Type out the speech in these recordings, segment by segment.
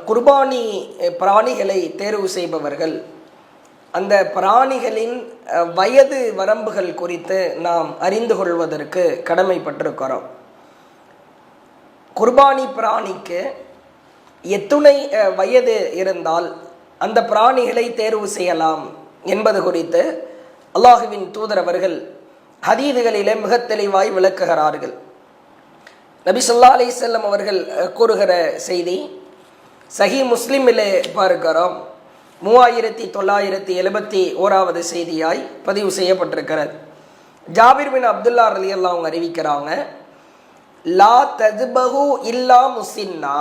குர்பானி பிராணிகளை தேர்வு செய்பவர்கள் அந்த பிராணிகளின் வயது வரம்புகள் குறித்து நாம் அறிந்து கொள்வதற்கு கடமைப்பட்டிருக்கிறோம். குர்பானி பிராணிக்கு எத்துணை வயது இருந்தால் அந்த பிராணிகளை தேர்வு செய்யலாம் என்பது குறித்து அல்லாஹுவின் தூதர் அவர்கள் ஹதீதுகளிலே மிக தெளிவாய் விளக்குகிறார்கள். நபி ஸல்லல்லாஹு அலைஹி வஸல்லம் அவர்கள் கூறுகிற செய்தி சஹீ முஸ்லிமிலே பார்க்கிறோம். 3971வது செய்தியாய் பதிவு செய்யப்பட்டிருக்கிறது. ஜாபிர் பின் அப்துல்லா ரலியல்லாஹு அன்ஹு அறிவிக்கிறாங்க, லா தஜ்பஹு இல்லா முசின்னா,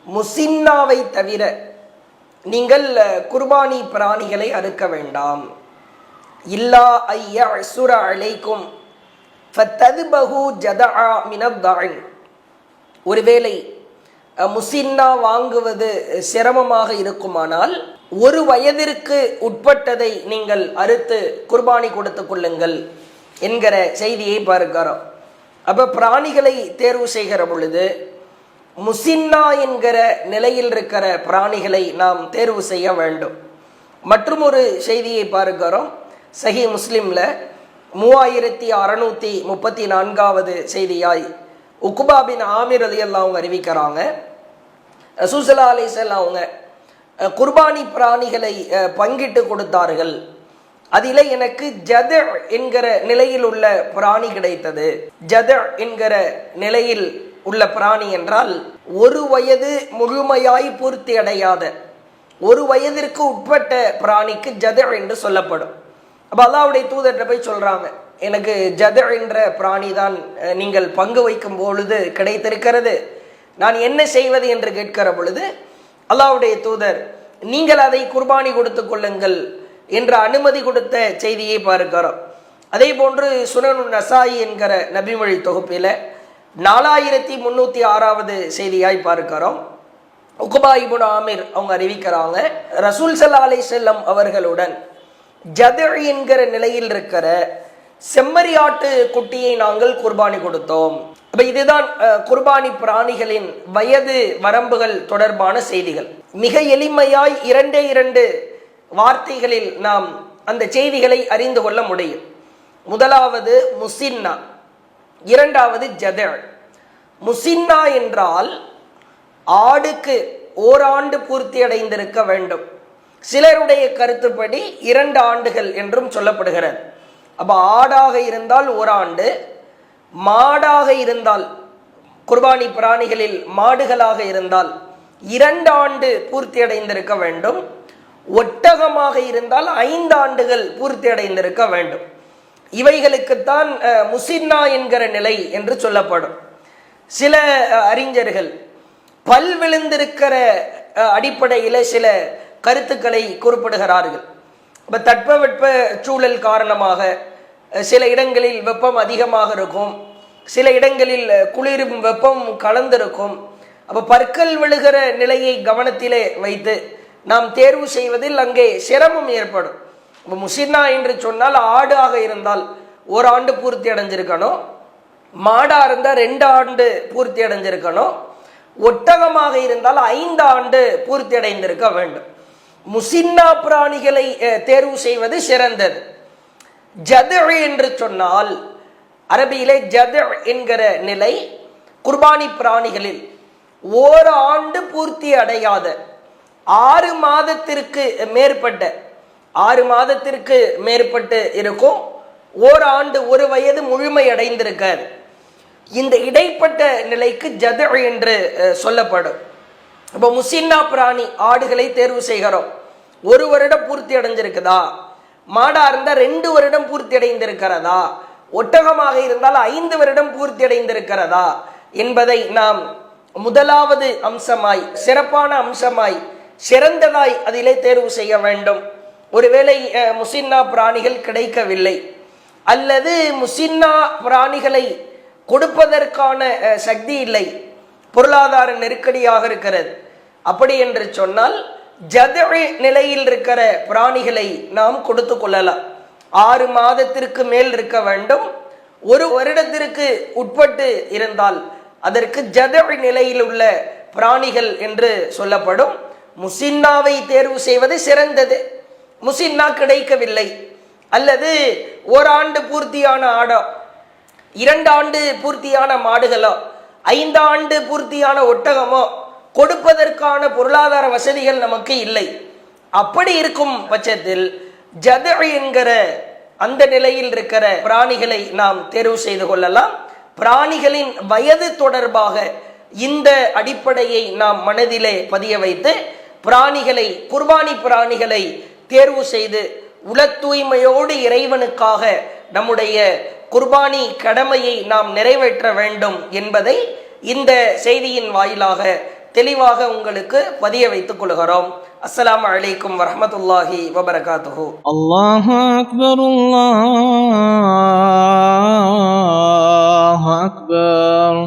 முசின்னாவை தவிர நீங்கள் குர்பானி பிராணிகளை அறுக்க வேண்டாம். இல்லா ஐயசுர அலைக்கும் ஃபதத்பஹு ஜதஆ மினத்-தஅன், ஒருவேளை முசின்னா வாங்குவது சிரமமாக இருக்குமானால் ஒரு வயதிற்கு உட்பட்டதை நீங்கள் அறுத்து குர்பானி கொடுத்து கொள்ளுங்கள் என்கிற செய்தியை பார்க்கிறோம். அப்போ பிராணிகளை தேர்வு செய்கிற பொழுது முசின்னா என்கிற நிலையில் இருக்கிற பிராணிகளை நாம் தேர்வு செய்ய வேண்டும். மற்றும் ஒரு செய்தியை பார்க்கிறோம். சஹீ முஸ்லிம்ல 3634வது செய்தியாய் உக்பா பின் ஆமிர் ரலியல்லாஹு அன்ஹு அறிவிக்கிறாங்க, ரசூல் ஸல்லல்லாஹு அலைஹி வஸல்லம் அவங்க குர்பானி பிராணிகளை பங்கிட்டு கொடுத்தார்கள். அதில் எனக்கு ஜத என்கிற நிலையில் உள்ள பிராணி கிடைத்தது. ஜத என்கிற நிலையில் உள்ள பிராணி என்றால் ஒரு வயது முழுமையாய் பூர்த்தி அடையாத ஒரு வயதிற்கு உட்பட்ட பிராணிக்கு ஜத என்று சொல்லப்படும். அப்போ அல்லாஹ்வுடைய தூதர்கிட்ட போய் சொல்றாங்க, எனக்கு ஜத என்ற பிராணி தான் நீங்கள் பங்கு வைக்கும் பொழுது கிடைத்திருக்கிறது, நான் என்ன செய்வது என்று கேட்கிற பொழுது அல்லாஹ்வுடைய தூதர் நீங்கள் அதை குர்பானி கொடுத்து கொள்ளுங்கள் என்ற அனுமதி கொடுத்த செய்தியை பார்க்கிறோம். அதே போன்று சுனனுன் நசாயி என்கிற நபிமொழி தொகுப்பில் 4306வது செய்தியாய் பார்க்கிறோம். உக்பா இப்னு ஆமிர் அவங்க அறிவிக்கிறாங்க, ரசூல் ஸல்லல்லாஹு அலைஹி வஸல்லம் அவர்களுடன் ஜத என்கிற நிலையில் இருக்கிற செம்மறியாட்டு குட்டியை நாங்கள் குர்பானி கொடுத்தோம். அப்ப இதுதான் குர்பானி பிராணிகளின் வயது வரம்புகள் தொடர்பான செய்திகள். மிக எளிமையாய் 2 வார்த்தைகளில் நாம் அந்த செய்திகளை அறிந்து கொள்ள முடியும். முதலாவது முசின்னா, இரண்டாவது ஜத. முசின்னா என்றால் ஆடுக்கு ஓராண்டு பூர்த்தி அடைந்திருக்க வேண்டும். சிலருடைய கருத்துப்படி 2 ஆண்டுகள் என்றும் சொல்லப்படுகிறது. அப்ப ஆடாக இருந்தால் ஓராண்டு, மாடாக இருந்தால் குர்பானி பிராணிகளில் மாடுகளாக இருந்தால் 2 ஆண்டு பூர்த்தி அடைந்திருக்க வேண்டும். ஒட்டகமாக இருந்தால் 5 ஆண்டுகள் பூர்த்தி அடைந்திருக்க வேண்டும். இவைகளுக்குத்தான் முசின்னா என்கிற நிலை என்று சொல்லப்படும். சில அறிஞர்கள் பல் விழுந்திருக்கிற அடிப்படையில் சில கருத்துக்களை குறிப்பிடுகிறார்கள். இப்போ தட்பவெட்ப சூழல் காரணமாக சில இடங்களில் வெப்பம் அதிகமாக இருக்கும், சில இடங்களில் குளிரும் வெப்பம் கலந்திருக்கும். அப்போ பற்கள் விழுகிற நிலையை கவனத்திலே வைத்து நாம் தேர்வு செய்வதில் அங்கே சிரமம் ஏற்படும். இப்போ முசின்னா என்று சொன்னால் ஆடாக இருந்தால் 1 ஆண்டு பூர்த்தி அடைஞ்சிருக்கணும், மாடா இருந்தால் 2 ஆண்டு பூர்த்தி அடைஞ்சிருக்கணும், ஒட்டகமாக இருந்தால் 5 ஆண்டு பூர்த்தி அடைந்திருக்க வேண்டும். முசின்னா பிராணிகளை தேர்வு செய்வது சிறந்தது. ஜத என்று சொன்னால் அரபியிலே ஜத என்கிற நிலை குர்பானி பிராணிகளில் 1 ஆண்டு பூர்த்தி அடையாத 6 மாதத்திற்கு மேற்பட்ட 6 மாதத்திற்கு மேற்பட்டு இருக்கும், 1 ஆண்டு 1 வயது முழுமை அடைந்திருக்காது. இந்த இடைப்பட்ட நிலைக்கு ஜத என்று சொல்லப்படும். இப்போ முசின்னா பிராணி ஆடுகளை தேர்வு செய்கிறோம். 1 வருடம் பூர்த்தி அடைஞ்சிருக்குதா, மாடா இருந்தால் 2 வருடம் பூர்த்தி அடைந்திருக்கிறதா, ஒட்டகமாக இருந்தால் 5 வருடம் பூர்த்தி அடைந்திருக்கிறதா என்பதை நாம் முதலாவது அம்சமாய், சிறப்பான அம்சமாய், சிறந்ததாய் அதிலே தேர்வு செய்ய வேண்டும். ஒருவேளை முசின்னா பிராணிகள் கிடைக்கவில்லை அல்லது முசின்னா பிராணிகளை கொடுப்பதற்கான சக்தி இல்லை, பொருளாதார நெருக்கடியாக இருக்கிறது, அப்படி என்று சொன்னால் ஜத நிலையில் இருக்கிற பிராணிகளை நாம் கொடுத்து கொள்ளலாம். 6 மாதத்திற்கு மேல் இருக்க வேண்டும். 1 வருடத்திற்கு உட்பட்டு இருந்தால் அதற்கு ஜத நிலையில் உள்ள பிராணிகள் என்று சொல்லப்படும். முசின்னாவை தேர்வு செய்வது சிறந்தது. முசின்னா கிடைக்கவில்லை, அல்லது ஓராண்டு பூர்த்தியான ஆடோ, 2 ஆண்டு பூர்த்தியான மாடுகளோ, 5 ஆண்டு பூர்த்தியான ஒட்டகமோ கொடுப்பதற்கான பொருளாதார வசதிகள் நமக்கு இல்லை. அப்படி இருக்கும் பட்சத்தில் ஜத என்கிற அந்த நிலையில் இருக்கிற பிராணிகளை நாம் தேர்வு செய்து கொள்ளலாம். பிராணிகளின் வயது தொடர்பாக இந்த அடிப்படையை நாம் மனதிலே பதிய வைத்து பிராணிகளை, குர்பானி பிராணிகளை தேர்வு செய்து உள தூய்மையோடு இறைவனுக்காக நம்முடைய குர்பானி கடமையை நாம் நிறைவேற்ற வேண்டும் என்பதை இந்த செய்தியின் வாயிலாக தெளிவாக உங்களுக்கு பதிய வைத்துக் கொள்கிறோம். அஸ்ஸலாமு அலைக்கும் வரஹ்மத்துல்லாஹி வபரகாத்துஹு. அல்லாஹு அக்பர், அல்லாஹு அக்பர்.